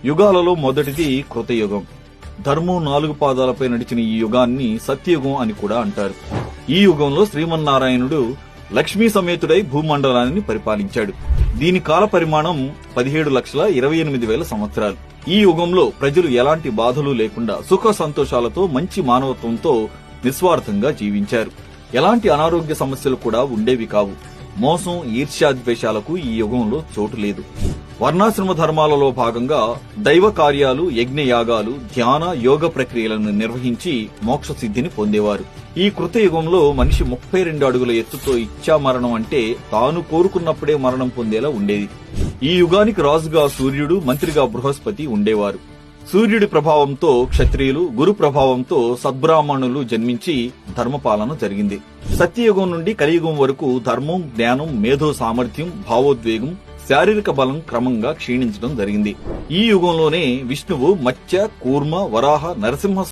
యుగాలలో మొదటిది కృతయుగం. ధర్మం 4 పాదాలపై నడిచిన ఈ యుగాన్ని సత్యయుగం అని కూడా అంటారు. ఈ యుగంలో శ్రీమన్నారాయణుడు లక్ష్మీ సమేతుడై భూమండలాన్ని పరిపాలించాడు. దీని కాల పరిమాణం 17,28,000 సంవత్సరాలు. ఈ యుగంలో ప్రజలు ఎలాంటి బాధలు లేకుండా సుఖ సంతోషాలతో మంచి మానవత్వంతో నిస్వార్థంగా జీవించారు. ఎలాంటి అనారోగ్య సమస్యలు కూడా ఉండేవి కావు. మోసం, ఈర్ష్యాద్వేషాలకు ఈ యుగంలో చోటు లేదు. వర్ణాశ్రమ ధర్మాలలో భాగంగా దైవ కార్యాలు, యజ్ఞయాగాలు, ధ్యాన, యోగ ప్రక్రియలను నిర్వహించి మోక్ష సిద్ధిని పొందేవారు. ఈ కృతయుగంలో మనిషి 32 అడుగుల ఎత్తుతో ఇచ్చా మరణం అంటే తాను కోరుకున్నప్పుడే మరణం పొందేలా ఉండేది. ఈ యుగానికి రాజుగా సూర్యుడు, మంత్రిగా బృహస్పతి ఉండేవారు. సూర్యుడి ప్రభావంతో క్షత్రియులు, గురు ప్రభావంతో సద్బ్రాహ్మణులు జన్మించి ధర్మపాలన జరిగింది. సత్యయుగం నుండి కలియుగం వరకు ధర్మం, జ్ఞానం, మేధో సామర్థ్యం, భావోద్వేగం, శారీరక బలం క్రమంగా క్షీణించడం జరిగింది. ఈ యుగంలోనే విష్ణువు మత్స్య, కూర్మ, వరాహ, నరసింహ